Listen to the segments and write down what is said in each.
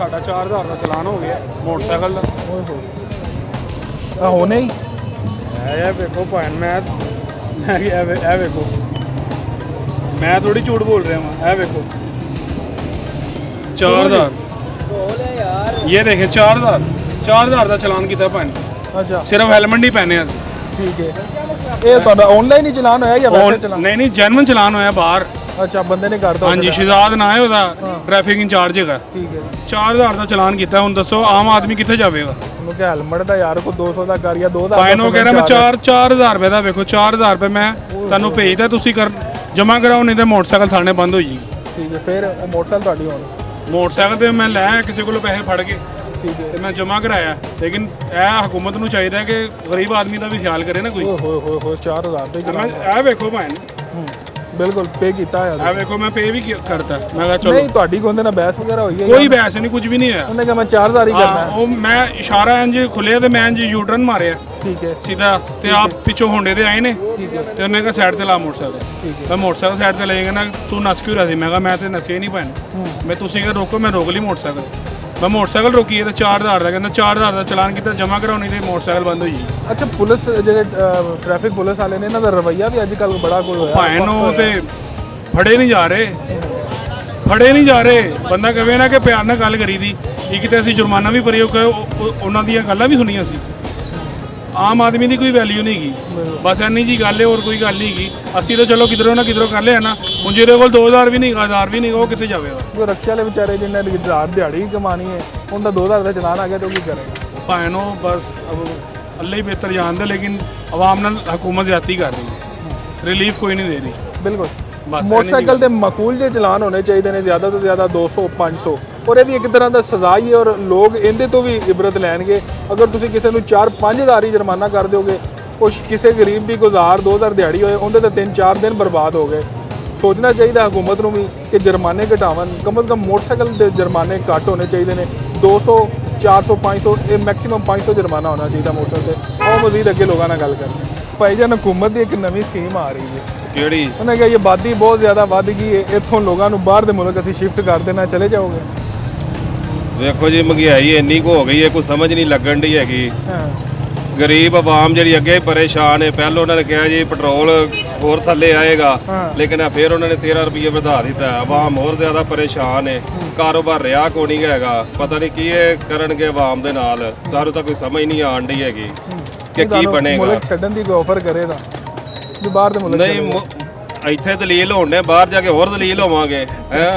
ਸਾਡਾ 4000 ਦਾ ਚਲਾਨ ਹੋ ਗਿਆ ਮੋਟਰਸਾਈਕਲ ਦਾ। ਆ ਹੋਣੇ ਹੀ ਇਹ ਵੇਖੋ ਭੈਣ ਮੈਂ ਇਹ ਵੇਖੋ ਮੈਂ ਥੋੜੀ ਝੂਠ ਬੋਲ ਰਿਹਾ ਹਾਂ। ਇਹ ਵੇਖੋ 4000 ये देखें 4000 ਦਾ ਚਲਾਨ ਕੀਤਾ ਭੈਣ। ਅੱਛਾ ਸਿਰਫ ਹੈਲਮਟ ਨਹੀਂ ਪਹਿਨੇ ਅਸੀਂ। ਠੀਕ ਹੈ ਇਹ ਤੁਹਾਡਾ ਆਨਲਾਈਨ ਹੀ ਚਲਾਨ ਹੋਇਆ ਜਾਂ ਵੈਸੇ ਚਲਾਨ? ਨਹੀਂ ਜੈਨੂਇਨ ਚਲਾਨ ਹੋਇਆ ਬਾਹਰ। ਅੱਛਾ ਬੰਦੇ ਨੇ ਕਰਤਾ ਹਾਂਜੀ ਸ਼ਹਿਜ਼ਾਦ ਨਾ ਹੈ ਉਹਦਾ ਟ੍ਰੈਫਿਕ ਇੰਚਾਰਜ ਹੈਗਾ। ਠੀਕ ਹੈ 4000 ਦਾ ਚਲਾਨ ਕੀਤਾ। ਹੁਣ ਦੱਸੋ ਆਮ ਆਦਮੀ ਕਿੱਥੇ ਜਾਵੇਗਾ? ਉਹਨੂੰ ਕਿ ਹੈਲਮਟ ਦਾ ਯਾਰ ਕੋ 200 ਦਾ ਕਰ ਜਾਂ 2000 ਫਾਈਨ ਉਹ ਕਹਿ ਰਿਹਾ ਮੈਂ 4000 ਰੁਪਏ ਦਾ। ਵੇਖੋ 4000 ਰੁਪਏ ਮੈਂ ਤੁਹਾਨੂੰ ਭੇਜਦਾ ਤੁਸੀਂ ਕਰ ਜਮ੍ਹਾਂ ਕਰਾਓ ਨਹੀਂ ਤੇ ਮੋਟਰਸਾਈਕਲ ਥਾਣੇ ਬੰਦ ਹੋ ਜੀ। ਠੀਕ ਹੈ ਫਿਰ ਉਹ ਮੋਟਰਸਾਈਕਲ ਤੁਹਾਡੀ ਹੋਣੀ। ਮੋਟਰਸਾਈਕਲ ਤੇ ਮੈਂ ਲੈ ਆਇਆ ਕਿਸੇ ਕੋਲੋਂ ਪੈਸੇ ਫੜ ਕੇ ਠੀਕ ਹੈ ਤੇ ਮੈਂ ਜਮ੍ਹਾਂ ਕਰਾਇਆ। ਲੇਕਿਨ ਇਹ ਹਕੂਮਤ ਨੂੰ ਚਾਹੀਦਾ ਹੈ ਕਿ ਗਰੀਬ ਆਦਮੀ ਦਾ ਵੀ ਖਿਆਲ ਕਰੇ ਨਾ ਕੋਈ। ਓਏ 4000 ਦੇ ਮੈਂ ਇਹ ਵੇਖੋ ਭੈਣ ਬਿਲਕੁਲ ਪੇ ਕੀਤਾ ਹੈ। ਇਹ ਵੇਖੋ ਮੈਂ ਪੇ ਵੀ ਕਰਤਾ। ਮੈਂ ਕਿਹਾ ਚਲੋ ਨਹੀਂ ਤੁਹਾਡੀ ਕੋਲ ਨਾਲ ਬਹਿਸ ਵਗੈਰਾ ਹੋਈ ਹੈ? ਕੋਈ ਬਹਿਸ ਨਹੀਂ ਕੁਝ ਵੀ ਨਹੀਂ ਹੋਇਆ। ਉਹਨੇ ਕਿਹਾ ਮੈਂ 4000 ਹੀ ਕਰਨਾ। ਉਹ ਮੈਂ ਇਸ਼ਾਰਾ ਇੰਜ ਖੁੱਲਿਆ ਤੇ ਮੈਂ ਇੰਜ ਯੂ ਟਰਨ ਮਾਰਿਆ ਠੀਕ ਹੈ ਸਿੱਧਾ ਤੇ ਆਪ ਪਿੱਛੋਂ ਹੋਂਡੇ ਦੇ ਆਏ ਨੇ ਠੀਕ ਹੈ ਤੇ ਉਹਨੇ ਕਿਹਾ ਸਾਈਡ ਤੇ ਲਾ ਮੋਟਰਸਾਈਕਲ। ਠੀਕ ਹੈ ਮੈਂ ਮੋਟਰਸਾਈਕਲ ਸਾਈਡ ਤੇ ਲੈ ਗਿਆ ਨਾ ਤੂੰ ਨਸ ਕਿਉਂ ਰਿਹਾ ਸੀ? ਮੈਂ ਕਿਹਾ ਮੈਂ ਤੇ ਨਸੇ ਨਹੀਂ ਭੈਣ। ਮੈਂ ਤੁਸੀਂ ਕਿ ਰੋਕੋ ਮੈਂ ਰੋਕ ਲਈ ਮੋਟਰਸਾਈਕਲ। ਮੈਂ ਮੋਟਰਸਾਈਕਲ ਰੋਕੀ ਹੈ ਤੇ 4000 ਦਾ ਕਹਿੰਦਾ 4000 ਦਾ ਚਲਾਨ ਕੀਤਾ ਜਮ੍ਹਾਂ ਕਰਾਉਣੀ ਤੇ ਮੋਟਰਸਾਈਕਲ ਬੰਦ ਹੋਈ। ਅੱਛਾ ਪੁਲਿਸ ਜਿਹੜੇ ਟ੍ਰੈਫਿਕ ਪੁਲਿਸ ਵਾਲੇ ਨੇ ਇਹਨਾਂ ਦਾ ਰਵੱਈਆ ਵੀ ਅੱਜ ਕੱਲ੍ਹ ਬੜਾ ਕੋਈ ਹੋਇਆ ਭੈਣ ਉਹ ਤੇ ਫੜੇ ਨਹੀਂ ਜਾ ਰਹੇ। ਬੰਦਾ ਕਹੇ ਨਾ ਕਿ ਪਿਆਰ ਨਾਲ ਗੱਲ ਕਰੀ ਦੀ ਇੱਕ ਤੇ ਅਸੀਂ ਜੁਰਮਾਨਾ ਵੀ ਭਰਿਓ ਉਹਨਾਂ ਦੀਆਂ ਗੱਲਾਂ ਵੀ ਸੁਣੀਆਂ ਸੀ। ਆਮ ਆਦਮੀ ਦੀ ਕੋਈ ਵੈਲਿਊ ਨਹੀਂ ਹੈਗੀ। ਬਸ ਇੰਨੀ ਜੀ ਗੱਲ ਹੈ ਹੋਰ ਕੋਈ ਗੱਲ ਨਹੀਂ ਹੈਗੀ। ਅਸੀਂ ਤਾਂ ਚਲੋ ਕਿਧਰੋਂ ਨਾ ਕਿਧਰੋਂ ਕਰ ਲਿਆ ਨਾ। ਹੁਣ ਜਿਹਦੇ ਕੋਲ 2000 ਵੀ ਨਹੀਂ 1000 ਵੀ ਨਹੀਂ ਉਹ ਕਿੱਥੇ ਜਾਵੇਗਾ? ਜੋ ਰਕਸ਼ੇ ਵਾਲੇ ਵਿਚਾਰੇ ਜਿਨ੍ਹਾਂ ਨੇ ਰਾਤ ਦਿਹਾੜੀ ਕਮਾਣੀ ਹੈ ਉਹਦਾ 2000 ਦਾ ਚਲਾਨ ਆ ਗਿਆ ਤਾਂ ਉਹ ਕੀ ਕਰੇਗਾ? ਭਾਵੇਂ ਉਹ ਬਸ ਅੱਲਾ ਹੀ ਬਿਹਤਰ ਜਾਣਦਾ। ਲੇਕਿਨ ਆਵਾਮ ਨਾਲ ਹਕੂਮਤ ਜ਼ਿਆਦਤੀ ਕਰ ਰਹੀ ਹੈ। ਰਿਲੀਫ ਕੋਈ ਨਹੀਂ ਦੇ ਰਹੀ। ਬਿਲਕੁਲ ਬਸ ਮੋਟਰਸਾਈਕਲ ਦੇ ਮਾਕੂਲ ਜਿਹੇ ਚਲਾਨ ਹੋਣੇ ਚਾਹੀਦੇ ਨੇ ਜ਼ਿਆਦਾ ਤੋਂ ਜ਼ਿਆਦਾ 200 500 ਔਰ ਇਹ ਵੀ ਇੱਕ ਤਰ੍ਹਾਂ ਦਾ ਸਜ਼ਾ ਹੀ ਹੈ ਔਰ ਲੋਕ ਇਹਦੇ ਤੋਂ ਵੀ ਇਬਰਤ ਲੈਣਗੇ। ਅਗਰ ਤੁਸੀਂ ਕਿਸੇ ਨੂੰ 4-5 ਹਜ਼ਾਰ ਹੀ ਜੁਰਮਾਨਾ ਕਰ ਦਿਓਗੇ ਕੁਛ ਕਿਸੇ ਗਰੀਬ ਦੀ 1000-2000 ਦਿਹਾੜੀ ਹੋਏ ਉਹਦੇ ਤੇ 3-4 ਦਿਨ ਬਰਬਾਦ ਹੋ ਗਏ। ਸੋਚਣਾ ਚਾਹੀਦਾ ਹਕੂਮਤ ਨੂੰ ਵੀ ਕਿ ਜੁਰਮਾਨੇ ਘਟਾਵਣ। ਕਮ ਸੇ ਕਮ ਮੋਟਰਸਾਈਕਲ ਦੇ ਜੁਰਮਾਨੇ ਘੱਟ ਹੋਣੇ ਚਾਹੀਦੇ ਨੇ। 200 400 500 ਇਹ ਮੈਕਸਿਮਮ 500 ਜੁਰਮਾਨਾ ਹੋਣਾ ਚਾਹੀਦਾ ਮੋਟਰਸਾਈਕਲ ਤੇ। ਉਹ ਮਜ਼ੀਦ ਅੱਗੇ ਲੋਕਾਂ ਨਾਲ ਗੱਲ ਕਰਦੇ ਭਾਈ ਜਾਨ ਹਕੂਮਤ ਦੀ ਇੱਕ ਨਵੀਂ ਸਕੀਮ ਆ ਰਹੀ ਹੈ। ਕਿਹੜੀ? ਉਹਨੇ ਕਿਹਾ ਇਹ ਆਬਾਦੀ ਬਹੁਤ ਜ਼ਿਆਦਾ ਵੱਧ ਗਈ ਹੈ ਇੱਥੋਂ ਲੋਕਾਂ ਨੂੰ ਬਾਹਰ ਦੇ ਮੁਲਕ ਅਸੀਂ ਸ਼ਿਫਟ ਕਰ ਦੇਣਾ ਚਲੇ ਜਾਓਗੇ? ਵੇਖੋ ਜੀ ਮਹਿੰਗਾਈ ਇੰਨੀ ਕੁ ਹੋ ਗਈ ਹੈ ਕੋਈ ਸਮਝ ਨਹੀਂ ਲੱਗਣ ਦੀ ਹੈਗੀ। ਹਾਂ ਗਰੀਬ ਆਵਾਮ ਜਿਹੜੀ ਅੱਗੇ ਪਰੇਸ਼ਾਨ ਹੈ। ਪਹਿਲਾਂ ਉਹਨਾਂ ਨੇ ਕਿਹਾ ਜੀ ਪੈਟਰੋਲ ਹੋਰ ਥੱਲੇ ਆਏਗਾ ਲੇਕਿਨ ਫਿਰ ਉਹਨਾਂ ਨੇ 13 ਰੁਪਏ ਵਧਾ ਦਿੱਤਾ। ਆਵਾਮ ਹੋਰ ਜ਼ਿਆਦਾ ਪਰੇਸ਼ਾਨ ਹੈ। ਕਾਰੋਬਾਰ ਰਿਹਾ ਕੋਈ ਨਹੀਂ ਹੈਗਾ। ਪਤਾ ਨਹੀਂ ਕੀ ਇਹ ਕਰਨਗੇ ਆਵਾਮ ਦੇ ਨਾਲ। ਸਾਨੂੰ ਤਾਂ ਕੋਈ ਸਮਝ ਨਹੀਂ ਆਣ ਡਈ ਹੈਗੀ ਕਿ ਕੀ ਬਣੇਗਾ। ਮੁਲਕ ਛੱਡਣ ਦੀ ਕੋਈ ਆਫਰ ਕਰੇ ਤਾਂ ਵੀ ਬਾਹਰ ਦੇ ਮੁਲਕ ਨਹੀਂ ਇੱਥੇ ਦਲੀਲ ਹੋਣੇ ਬਾਹਰ ਜਾ ਕੇ ਹੋਰ ਦਲੀਲ ਹੋਵਾਂਗੇ ਹੈ।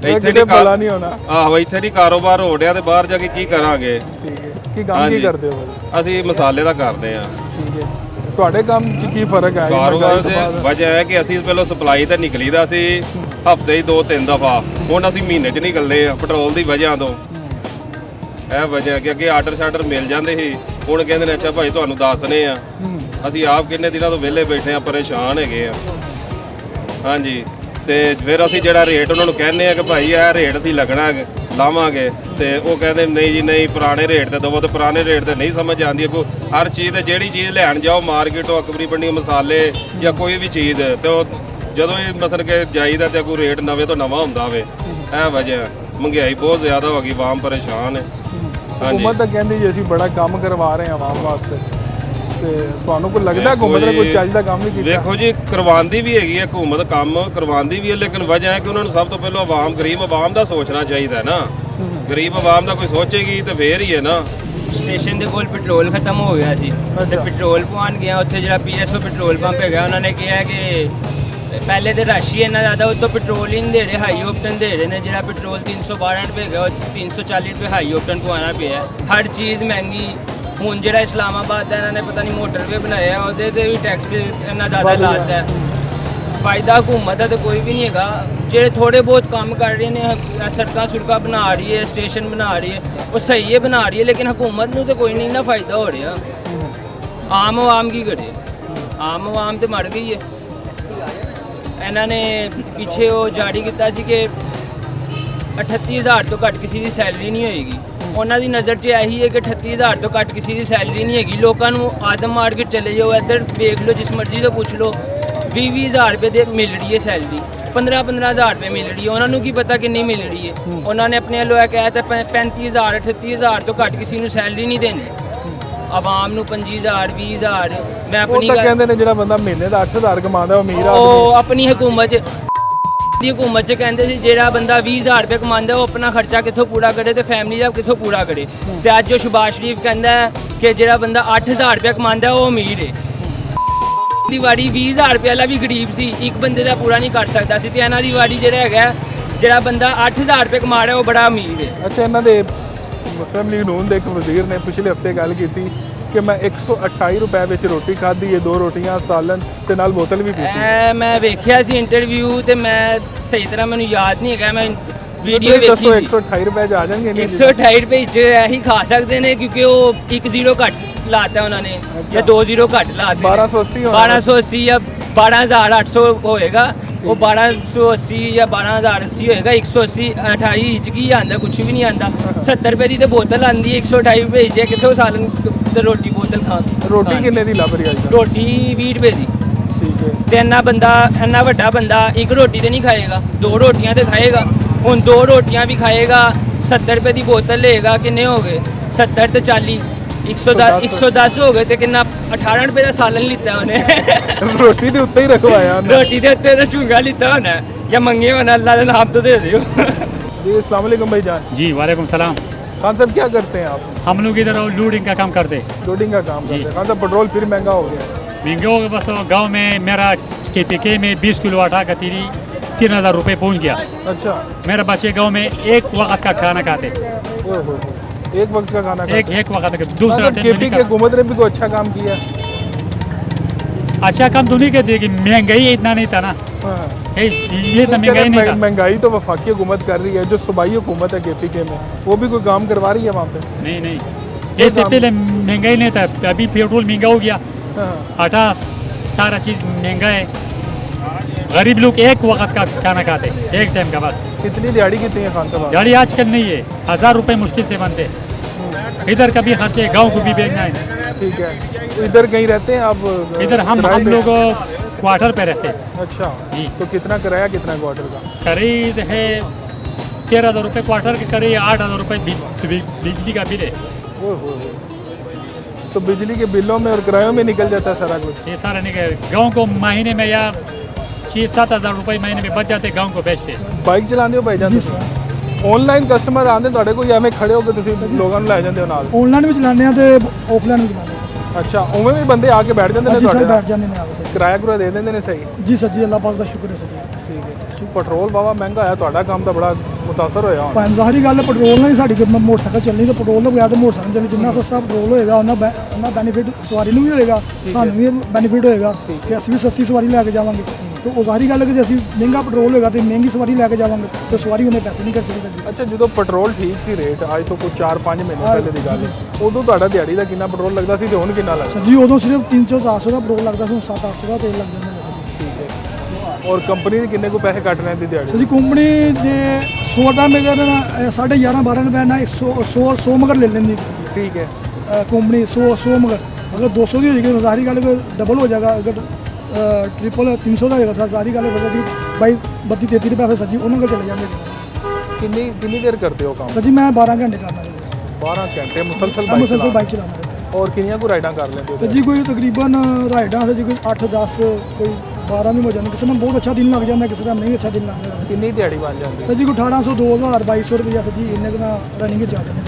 ਇੱਥੇ ਨਹੀਂ ਭਲਾ ਨਹੀਂ ਹੋਣਾ। ਆਹੋ ਇੱਥੇ ਨਹੀਂ ਕਾਰੋਬਾਰ ਹੋ ਰਿਹਾ ਤੇ ਬਾਹਰ ਜਾ ਕੇ ਕੀ ਕਰਾਂਗੇ? ਠੀਕ ਹੈ ਕੀ ਕੰਮ ਕੀ ਕਰਦੇ ਹੋ? ਅਸੀਂ ਮਸਾਲੇ ਦਾ ਕਰਦੇ ਆ। ਠੀਕ ਹੈ ਤੁਹਾਡੇ ਕੰਮ 'ਚ ਕੀ ਫਰਕ ਹੈ? ਕਾਰੋਬਾਰ ਦੀ ਵਜ੍ਹਾ ਹੈ ਕਿ ਅਸੀਂ ਪਹਿਲਾਂ ਸਪਲਾਈ ਤੇ ਨਿਕਲੀਦਾ ਸੀ ਹਫਤੇ 'ਚ 2-3 ਦਫਾ। ਹੁਣ ਅਸੀਂ ਮਹੀਨੇ 'ਚ ਨਿਕਲਦੇ ਆ ਪੈਟਰੋਲ ਦੀ ਵਜ੍ਹਾ ਤੋਂ। ਇਹ ਵਜ੍ਹਾ ਕਿ ਅੱਗੇ ਆਰਡਰ ਸ਼ਾਰਡਰ ਮਿਲ ਜਾਂਦੇ ਸੀ। ਹੁਣ ਕਹਿੰਦੇ ਨੇ ਅੱਛਾ ਭਾਈ ਤੁਹਾਨੂੰ ਦੱਸਨੇ ਆ। ਅਸੀਂ ਆਪ ਕਿੰਨੇ ਦਿਨਾਂ ਤੋਂ ਵਿਹਲੇ ਬੈਠੇ ਆ ਪਰੇਸ਼ਾਨ ਹੈਗੇ ਆ। ਹਾਂਜੀ ਤੇ ਫਿਰ ਅਸੀਂ ਜਿਹੜਾ ਰੇਟ ਉਹਨਾਂ ਨੂੰ ਕਹਿੰਦੇ ਆ ਕਿ ਭਾਈ ਇਹ ਰੇਟ ਅਸੀਂ ਲੱਗਣਾ ਲਾਵਾਂਗੇ ਤੇ ਉਹ ਕਹਿੰਦੇ ਨਹੀਂ ਜੀ ਨਹੀਂ ਪੁਰਾਣੇ ਰੇਟ ਤੇ ਦਵੋ। ਤੇ ਪੁਰਾਣੇ ਰੇਟ ਤੇ ਨਹੀਂ ਸਮਝ ਆਉਂਦੀ। ਕੋਈ ਹਰ ਚੀਜ਼ ਤੇ ਜਿਹੜੀ ਚੀਜ਼ ਲੈਣ ਜਾਓ ਮਾਰਕੀਟੋਂ ਅਕਬਰੀ ਮੰਡੀ ਮਸਾਲੇ ਜਾਂ ਕੋਈ ਵੀ ਚੀਜ਼ ਤੇ ਉਹ ਜਦੋਂ ਇਹ ਮਤਲਬ ਕਿ ਜਾਈਦਾ ਤੇ ਕੋਈ ਰੇਟ ਨਵੇਂ ਤੋਂ ਨਵਾਂ ਹੁੰਦਾ ਹੋਵੇ। ਇਹ ਵਜ੍ਹਾ ਮਹਿੰਗਾਈ ਬਹੁਤ ਜ਼ਿਆਦਾ ਹੋ ਗਈ। ਆਵਾਮ ਪਰੇਸ਼ਾਨ ਹੈ। ਹਕੂਮਤ ਤਾਂ ਕਹਿੰਦੀ ਜੀ ਅਸੀਂ ਬੜਾ ਕੰਮ ਕਰਵਾ ਰਹੇ ਹਾਂ ਆਵਾਮ ਵਾਸਤੇ ਤੇ ਤੁਹਾਨੂੰ ਕੋਈ ਲੱਗਦਾ ਹਕੂਮਤ ਨੇ ਕੋਈ ਚੱਜ ਦਾ ਕੰਮ ਨਹੀਂ ਕੀਤਾ? ਵੇਖੋ ਜੀ ਕਰਵਾਉਂਦੀ ਵੀ ਹੈਗੀ ਹੈ ਹਕੂਮਤ ਕੰਮ ਕਰਵਾਉਂਦੀ ਵੀ ਹੈ ਲੇਕਿਨ ਵਜ੍ਹਾ ਹੈ ਕਿ ਉਹਨਾਂ ਨੂੰ ਸਭ ਤੋਂ ਪਹਿਲਾਂ ਆਵਾਮ ਗਰੀਬ ਆਵਾਮ ਦਾ ਸੋਚਣਾ ਚਾਹੀਦਾ ਨਾ। ਗਰੀਬ ਆਵਾਮ ਦਾ ਕੋਈ ਸੋਚੇਗੀ ਤੇ ਫੇਰ ਹੀ ਹੈ ਨਾ। ਸਟੇਸ਼ਨ ਦੇ ਕੋਲ ਪੈਟਰੋਲ ਖਤਮ ਹੋ ਗਿਆ ਸੀ ਤੇ ਪੈਟਰੋਲ ਪਵਾਉਣ ਗਿਆ। ਉੱਥੇ ਜਿਹੜਾ PSO ਪੈਟਰੋਲ ਪੰਪ ਹੈਗਾ ਉਹਨਾਂ ਨੇ ਕਿਹਾ ਕਿ ਪਹਿਲੇ ਤੇ ਰਸ਼ ਹੀ ਇੰਨਾ ਜ਼ਿਆਦਾ ਉੱਤੋਂ ਪੈਟਰੋਲ ਹੀ ਨਹੀਂ ਦੇ ਰਹੇ ਹਾਈ ਓਪਟਨ ਦੇ ਰਹੇ ਨੇ। ਜਿਹੜਾ ਪੈਟਰੋਲ 312 ਰੁਪਏ ਹੈਗਾ ਉਹ 340 ਰੁਪਏ ਹਾਈ ਓਪਟਨ ਪਵਾਉਣਾ ਪਿਆ। ਹਰ ਚੀਜ਼ ਮਹਿੰਗੀ। ਹੁਣ ਜਿਹੜਾ ਇਸਲਾਮਾਬਾਦ ਦਾ ਇਹਨਾਂ ਨੇ ਪਤਾ ਨਹੀਂ ਮੋਟਰਵੇ ਬਣਾਇਆ ਉਹਦੇ ਤੇ ਵੀ ਟੈਕਸ ਇੰਨਾ ਜ਼ਿਆਦਾ ਲਾਤਾ ਹੈ। ਫਾਇਦਾ ਹਕੂਮਤ ਦਾ ਤਾਂ ਕੋਈ ਵੀ ਨਹੀਂ ਹੈਗਾ। ਜਿਹੜੇ ਥੋੜੇ ਬਹੁਤ ਕੰਮ ਕਰ ਰਹੇ ਨੇ ਸੜਕਾਂ ਸੁੜਕਾਂ ਬਣਾ ਰਹੀ ਹੈ ਸਟੇਸ਼ਨ ਬਣਾ ਰਹੀ ਹੈ ਉਹ ਸਹੀ ਹੈ ਬਣਾ ਰਹੀ ਹੈ ਲੇਕਿਨ ਹਕੂਮਤ ਨੂੰ ਤਾਂ ਕੋਈ ਨਹੀਂ ਨਾ ਫਾਇਦਾ ਹੋ ਰਿਹਾ। ਆਮ ਆਵਾਮ ਕੀ ਕਰੇ? ਆਮ ਆਵਾਮ ਤੇ ਮਰ ਗਈ ਹੈ। ਇਹਨਾਂ ਨੇ ਪਿੱਛੇ ਉਹ ਜਾਰੀ ਕੀਤਾ ਸੀ ਕਿ 38000 ਤੋਂ ਘੱਟ ਕਿਸੇ ਦੀ ਸੈਲਰੀ ਨਹੀਂ ਹੋਏਗੀ। ਉਹਨਾਂ ਦੀ ਨਜ਼ਰ 'ਚ ਇਹੀ ਹੈ ਕਿ 38000 ਤੋਂ ਘੱਟ ਕਿਸੇ ਦੀ ਸੈਲਰੀ ਨਹੀਂ ਹੈਗੀ। ਲੋਕਾਂ ਨੂੰ ਆਜ਼ਮ ਮਾਰਕੀਟ ਚਲੇ ਜਾਓ ਇੱਧਰ ਵੇਖ ਲਓ ਜਿਸ ਮਰਜ਼ੀ ਤੋਂ ਪੁੱਛ ਲਓ 20-20000 ਰੁਪਏ ਦੇ ਮਿਲ ਰਹੀ ਹੈ ਸੈਲਰੀ। 15-15 ਹਜ਼ਾਰ ਰੁਪਏ ਮਿਲ ਰਹੀ ਹੈ, ਉਹਨਾਂ ਨੂੰ ਕੀ ਪਤਾ ਕਿੰਨੀ ਮਿਲ ਰਹੀ ਹੈ। ਉਹਨਾਂ ਨੇ ਆਪਣੇ ਵੱਲੋਂ ਇਹ ਕਹਿ ਦਿੱਤਾ 35,000 38,000 ਤੋਂ ਘੱਟ ਕਿਸੇ ਨੂੰ ਸੈਲਰੀ ਨਹੀਂ ਦੇਣੀ। ਆਵਾਮ ਨੂੰ 25,000 20,000 ਮੈਂ ਉਹ ਆਪਣੀ ਤਾਂ ਕਹਿੰਦੇ ਨੇ ਜਿਹੜਾ ਬੰਦਾ ਮਹੀਨੇ ਦਾ 8,000 ਕਮਾਉਂਦਾ ਉਹ ਅਮੀਰ ਆਦਮੀ ਉਹ ਆਪਣੀ ਹਕੂਮਤ ਚ ਕਹਿੰਦੇ ਸੀ ਜਿਹੜਾ ਬੰਦਾ 20,000 ਰੁਪਏ ਕਮਾਉਂਦਾ ਉਹ ਆਪਣਾ ਖਰਚਾ ਕਿੱਥੋਂ ਪੂਰਾ ਕਰੇ ਤੇ ਫੈਮਿਲੀ ਦਾ ਕਿੱਥੋਂ ਪੂਰਾ ਕਰੇ। ਤੇ ਅੱਜ ਜੋ ਸ਼ਬਾਜ਼ ਸ਼ਰੀਫ ਕਹਿੰਦਾ ਹੈ ਕਿ ਜਿਹੜਾ ਬੰਦਾ 8,000 ਰੁਪਏ ਕਮਾਉਂਦਾ ਉਹ ਅਮੀਰ ਹੈ। ਦੀ ਵਾੜੀ 20,000 ਰੁਪਏ ਵਾਲਾ ਵੀ ਗਰੀਬ ਸੀ, ਇੱਕ ਬੰਦੇ ਦਾ ਪੂਰਾ ਨਹੀਂ ਕਰ ਸਕਦਾ ਸੀ। ਤੇ ਇਹਨਾਂ ਦੀ ਵਾੜੀ ਜਿਹੜਾ ਹੈਗਾ ਜਿਹੜਾ ਬੰਦਾ 8,000 ਰੁਪਏ ਕਮਾ ਰਿਹਾ ਉਹ ਬੜਾ ਅਮੀਰ ਹੈ। ਅੱਛਾ, ਇਹਨਾਂ ਦੇ ਮੁਸਲਿਮ ਲੀਗ ਨੂਨ ਦੇ ਇੱਕ ਵਜ਼ੀਰ ਨੇ ਪਿਛਲੇ ਹਫਤੇ ਗੱਲ ਕੀਤੀ ਕਿ ਮੈਂ 128 ਰੁਪਏ ਵਿੱਚ ਰੋਟੀ ਖਾਧੀ ਹੈ, 2 ਰੋਟੀਆਂ ਸਾਲਨ ਤੇ ਨਾਲ ਬੋਤਲ ਵੀ ਪੀਤੀ। ਐ ਮੈਂ ਵੇਖਿਆ ਸੀ ਇੰਟਰਵਿਊ ਤੇ ਮੈਂ ਸਹੀ ਤਰ੍ਹਾਂ ਮੈਨੂੰ ਯਾਦ ਨਹੀਂ ਹੈਗਾ, ਮੈਂ ਵੀਡੀਓ ਤੁਸੀਂ ਦੱਸੋ ਵੇਖੀ 128 ਰੁਪਏ ਚ ਆ ਜਾਣਗੇ ਇੰਨੀ ਚੀਜ਼ਾਂ? 128 ਰੁਪਏ ਚ ਇਹੀ ਖਾ ਸਕਦੇ ਨੇ ਕਿਉਂਕਿ ਉਹ 1 ਜ਼ੀਰੋ ਘੱਟ ਲਾਤਾ ਉਹਨਾਂ ਨੇ ਜਾਂ 2 ਜ਼ੀਰੋ ਘੱਟ ਲਾਤੇ 1280 ਹੋਣਾ। 1280 ਜਾਂ 12,800 ਹੋਏਗਾ, ਉਹ 1280 ਜਾਂ 12,080 ਹੋਏਗਾ। 180 28 ਇੰਚ ਕੀ ਆਂਦਾ, ਕੁਝ ਵੀ ਨਹੀਂ ਆਂਦਾ। 70 ਰੁਪਏ ਦੀ ਤੇ ਬੋਤਲ ਆਂਦੀ ਹੈ, 128 ਰੁਪਏ ਚ ਕਿੱਥੋਂ ਸਾਲਨ ਤੇ ਰੋਟੀ ਬੋਤਲ ਖਾਣ। ਰੋਟੀ ਕਿੰਨੇ ਦੀ ਲੱਭ ਰਹੀ ਅੱਜ ਕੱਲ੍ਹ? ਰੋਟੀ 20 ਰੁਪਏ ਦੀ। ਠੀਕ ਹੈ। ਤੇ ਇੰਨਾ ਵੱਡਾ ਬੰਦਾ ਇੱਕ ਰੋਟੀ ਤੇ ਨਹੀਂ ਖਾਏਗਾ, 2 ਰੋਟੀਆਂ ਤੇ ਖਾਏਗਾ। ਹੁਣ 2 ਰੋਟੀਆਂ ਵੀ ਖਾਏਗਾ, 70 ਰੁਪਏ ਦੀ ਬੋਤਲ ਲਏਗਾ, ਕਿੰਨੇ ਹੋ ਗਏ? 70 ਤੇ 40 110 ਹੋ ਗਏ ਤੇ ਕਿੰਨਾ 18 ਰੁਪਏ ਦਾ ਸਾਲਨ ਲਿੱਤਾ ਉਹਨੇ। ਰੋਟੀ ਦੇ ਉੱਤੇ ਹੀ ਰਖਵਾਇਆ ਉਹਨੇ। ਰੋਟੀ ਦੇ ਉੱਤੇ ਤਾਂ ਝੁੰਗਾ ਲਿੱਤਾ ਹੋਣਾ ਜਾਂ ਮੰਗੇ ਹੋਣਾ, ਅੱਲਾ ਦੇ नाम तो दे दियो। जी अस्सलाम वालेकुम भाईजान। जी वालेकुम सलाम। खान साहब क्या करते हैं आप? हम लोग इधर लोडिंग का काम करते हैं। लोडिंग का काम करते हैं। खान साहब पेट्रोल फिर महंगा हो गया है। महंगे हो गए, बस गांव में मेरा KPK में 20 किलो आटा का 3,000 रुपये पहुंच गया। अच्छा। मेरे बच्चे गांव में एक वक्त का खाना खाते, ओहो, एक वक्त का खाना खाते हैं। एक वक्त का, दूसरा टाइम में केपी नहीं के खा- हुकूमत ने भी कोई अच्छा काम किया। अच्छा काम तो नहीं कहते कि महंगाई इतना नहीं था ना, हाँ। ये इतना महंगाई नहीं था। महंगाई तो वफाकी हुकूमत कर रही है, जो सूबाई हुकूमत है KPK में वो भी कोई काम करवा रही है वहाँ पे? नहीं इससे पहले महंगाई नहीं था, अभी पेट्रोल महंगा हो गया, हाँ। आटा सारा चीज़ महंगा है। गरीब लोग एक वक्त का खाना खाते, एक टाइम का बस। कितनी दिहाड़ी कितनी है खान साहब? गाड़ी आजकल नहीं है, 1,000 रुपये मुश्किल से बनते। इधर का भी खर्चे, गांव को भी भेजना है। ठीक है। तो इधर कहीं रहते हैं आप? इधर हम किराए पे? लोग क्वार्टर पे रहते हैं। अच्छा जी। तो कितना किराया कितना क्वार्टर का? करीब है 13,000 रुपये क्वार्टर के, करीब 8,000 रुपये बिजली का बिल है। ओहो, तो बिजली के बिलों में और किरायों में निकल जाता है सारा कुछ। ये सारा निकल गाँव को महीने में या 6-7 हज़ार रुपये महीने में बच जाते, गाँव को बेचते। ਬਾਈਕ ਚਲਾਉਂਦੇ ਹੋ ਭਾਈਜਾਨ ਤੁਸੀਂ? ਆਨਲਾਈਨ ਕਸਟਮਰ ਆਉਂਦੇ ਤੁਹਾਡੇ ਕੋਲ ਜਾਂ ਐਵੇਂ ਖੜੇ ਹੋ ਕੇ ਤੁਸੀਂ ਲੋਕਾਂ ਨੂੰ ਲੈ ਜਾਂਦੇ ਹੋ ਨਾਲ? ਆਨਲਾਈਨ ਵੀ ਚਲਾਉਂਦੇ ਆ ਤੇ ਆਫਲਾਈਨ ਵੀ ਚਲਾਉਂਦੇ ਆ। ਅੱਛਾ, ਉਵੇਂ ਵੀ ਬੰਦੇ ਆ ਕੇ ਬੈਠ ਜਾਂਦੇ ਨੇ ਜੀ ਸਰ ਤੁਹਾਡੇ ਬੈਠ ਜਾਂਦੇ ਨੇ ਆ ਕੇ ਕਿਰਾਇਆ ਕੁਰਾ ਦੇ ਦਿੰਦੇ ਨੇ? ਸਹੀ। ਸਰ ਜੀ ਸਰ ਜੀ ਅੱਲਾਹ ਪਾਕ ਦਾ ਸ਼ੁਕਰ ਹੈ ਸਰ ਜੀ। ਠੀਕ ਹੈ। ਪੈਟਰੋਲ ਬਾਵਾ ਮਹਿੰਗਾ ਹੋਇਆ, ਤੁਹਾਡਾ ਕੰਮ ਤਾਂ ਬੜਾ ਮੁਤਾਸਰ ਹੋਇਆ ਹੁਣ। ਭਾਵੇਂ ਜ਼ਾਹਰੀ ਗੱਲ ਹੈ, ਪੈਟਰੋਲ ਨਾਲ ਹੀ ਸਾਡੀ ਮੋਟਰਸਾਈਕਲ ਚੱਲਣੀ ਤੇ ਪੈਟਰੋਲ ਤੋਂ ਬਗੈਰ ਤਾਂ ਮੋਟਰਸਾਈਕਲ ਚੱਲਣੀ। ਜਿੰਨਾ ਸਸਤਾ ਪੈਟਰੋਲ ਹੋਏਗਾ ਉਹਨਾਂ ਬੈਨੀਫਿਟ ਸਵਾਰੀ ਨੂੰ ਵੀ ਹੋਏਗਾ, ਸਾਨੂੰ ਵੀ ਬੈਨੀਫਿਟ ਹੋਏਗਾ ਕਿ ਅਸੀਂ ਵੀ ਸਸਤੀ ਸਵਾਰੀ ਲੈ ਕੇ ਜਾਵਾਂਗੇ। ਤੇ ਉਹ ਜ਼ਾਹਰੀ ਗੱਲ ਹੈ ਕਿ ਜੇ ਅਸੀਂ ਮਹਿੰਗਾ ਪੈਟਰੋਲ ਹੋਏਗਾ ਤੇ ਮਹਿੰਗੀ ਸਵਾਰੀ ਲੈ ਕੇ ਜਾਵਾਂਗੇ ਤੇ ਸਵਾਰੀ ਉਹਨੇ ਪੈਸੇ ਨਹੀਂ ਖਰਚ ਸਕਦੀ। ਅੱਛਾ, ਜਦੋਂ ਪੈਟਰੋਲ ਠੀਕ ਸੀ ਰੇਟ, ਅੱਜ ਤੋਂ ਕੋਈ 4-5 ਮਹੀਨੇ ਪਹਿਲੇ ਦੀ ਗੱਲ ਹੈ, ਉਦੋਂ ਤੁਹਾਡਾ ਦਿਹਾੜੀ ਦਾ ਕਿੰਨਾ ਪੈਟਰੋਲ ਲੱਗਦਾ ਸੀ ਤੇ ਹੁਣ ਕਿੰਨਾ ਲੱਗਦਾ? ਸਰ ਜੀ ਉਦੋਂ ਸਿਰਫ 300-400 ਦਾ ਪੈਟਰੋਲ ਲੱਗਦਾ ਸੀ, ਹੁਣ 700-800 ਦਾ ਤੇਲ ਲੱਗ ਜਾਂਦਾ ਹੈ। ਠੀਕ ਹੈ। ਔਰ ਕੰਪਨੀ ਦੇ ਕਿੰਨੇ ਕੋ ਪੈਸੇ ਕੱਟ ਰਹੇ ਦੀ ਸਰ ਦਿਹਾੜੀ? ਜੀ ਕੰਪਨੀ ਦੇ 100 ਰੁਪਏ ਮੇਜਰ 11.5-12 ਰੁਪਏ ਨਾਲ 100 ਮਗਰ ਲੈ ਲੈਂਦੀ ਠੀਕ ਹੈ। ਕੰਪਨੀ 100 ਮਗਰ ਅਗਰ 200 ਦੀ ਹੋ ਜਾਏਗੀ ਤਾਂ ਸਾਰੀ ਗੱਲ ਡਬਲ ਹੋ ਜਾਏਗਾ। ਅਗਰ ट्रिपल 300 ਦਾ ਹੋਏਗਾ ਸਾਰੀ ਗੱਲ ਫਿਰ ਜੀ 22-33 ਰੁਪਏ ਫਿਰ ਸੱਜੀ ਉਹਨਾਂ ਕੋਲ ਚਲੇ ਜਾਂਦੇ। ਕਿੰਨੀ ਦੇਰ ਕਰਦੇ ਹੋ ਕੰਮ? ਸਰ ਜੀ ਮੈਂ 12 ਘੰਟੇ ਕਰਨਾ ਜੀ। 12 ਘੰਟੇ ਮੁਸਲਸਲ ਮੈਂ ਮੁਸਲਸਲ ਬਾਈਕ ਬਾਈਕ ਚਲਾਉਣਾ। ਔਰ ਕਿੰਨੀਆਂ ਕੋ ਰਾਈਡਾਂ ਕਰ ਲੈਂਦੇ ਸਰ ਹੋ? ਜੀ ਕੋਈ ਤਕਰੀਬਨ ਰਾਈਡਾਂ ਸਰ ਜੀ ਕੋਈ 8-10 ਕੋਈ 12 ਵੀ ਹੋ ਜਾਂਦੇ। ਕਿਸੇ ਨੂੰ ਬਹੁਤ ਅੱਛਾ ਦਿਨ ਲੱਗ ਜਾਂਦਾ, ਕਿਸੇ ਦਾ ਨਹੀਂ ਅੱਛਾ ਦਿਨ ਲੱਗਦਾ। ਕਿੰਨੀ ਦਿਹਾੜੀ ਬਣ ਜਾਂਦੀ? ਸਰ ਜੀ ਕੋਈ 1800 2000 2200 ਰੁਪਇਆ ਸਰ ਜੀ ਇੰਨੇ ਕੁ ਰਨਿੰਗ ਚ ਆ ਜਾਂਦੇ।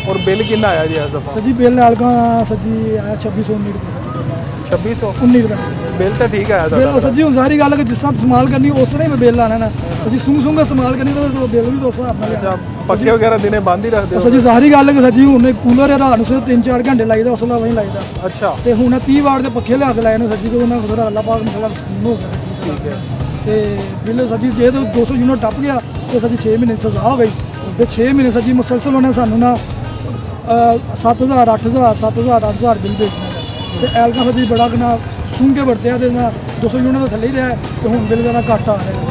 ਔਰ ਬਿੱਲ ਕਿੰਨਾ ਆਇਆ ਜੀ ਇਸ ਦਫਾ? ਸਰ ਜੀ ਬਿੱਲ ਐਲਗਾ ਸਰ ਜੀ ਆਇਆ 2619 ਰੁਪਏ ਸਰ ਜੀ ਬਿੱਲ ਆਇਆ। 2600? 19 ਰੁਪਏ ਬਿੱਲ ਤਾਂ ਠੀਕ ਆਇਆ ਬਿੱਲ ਤੁਹਾਡਾ। ਸਰ ਜੀ ਹੁਣ ਸਾਰੀ ਗੱਲ ਹੈ ਕਿ ਜਿਸ ਤਰ੍ਹਾਂ ਇਸਤੇਮਾਲ ਕਰਨੀ ਉਸ ਤਰ੍ਹਾਂ ਹੀ ਬਿੱਲ ਆਣਾ ਨਾ। ਸਰ ਜੀ ਸੁੰਗ ਇਸਤੇਮਾਲ ਕਰਨੀ ਤਾਂ ਬਿੱਲ ਵੀ ਦੋਸਤ ਆਪਣਾ ਅੱਛਾ, ਪੱਖੇ ਵਗੈਰਾ ਦਿਨੇ ਬੰਦ ਹੀ ਰੱਖਦੇ ਸਰ ਜੀ ਹੋ? ਸਾਰੀ ਗੱਲ ਹੈ ਕਿ ਸਰ ਜੀ ਹੁਣ ਕੂਲਰ ਰਾਤ ਨੂੰ ਸਿਰ 3-4 ਘੰਟੇ ਲਾਈਦਾ, ਉਸ ਤੋਂ ਵਹੀਂ ਲਾਈਦਾ। ਅੱਛਾ। ਤੇ ਹੁਣ 30 ਵਾਟ ਦੇ ਪੱਖੇ ਲਿਆ ਕੇ ਲਾਏ ਨੇ ਸਰ ਜੀ, ਕਿ ਉਹਨਾਂ ਕੋਲ ਅੱਲਾਹ ਪਾਕ ਮਸਲਾ ਸਕੂਨ ਹੋ ਗਿਆ। ਠੀਕ ਹੈ। ਤੇ ਬਿੱਲ ਸਰ ਜੀ ਜੇ ਤਾਂ 200 ਯੂਨਿਟ ਟੱਪ ਗਿਆ ਤੇ ਸਰ ਜੀ 6 ਮਹੀਨੇ ਦੀ ਸਜ਼ਾ ਹੋ ਗਈ। ਤੇ 6 ਮਹੀਨੇ ਸਰ ਜੀ ਮੁਸਲਸਲ ਉਹਨੇ ਸਾਨੂੰ ਨਾ 7,000 8,000 7,000 8,000 ਬਿੱਲ ਭੇਜਣਾ। ਤੇ ਐਲਗਾ ਸਰ ਜੀ ਬੜਾ ਕਿਨਾ ਸੁੰਘ ਕੇ ਵਰਤਿਆ ਤੇ ਨਾ 200 ਯੂਨਿਟ ਦਾ ਥੱਲੇ ਹੀ ਰਿਹਾ ਤੇ ਹੁਣ ਬਿੱਲ ਦਾ ਘੱਟ ਆ ਰਿਹਾ।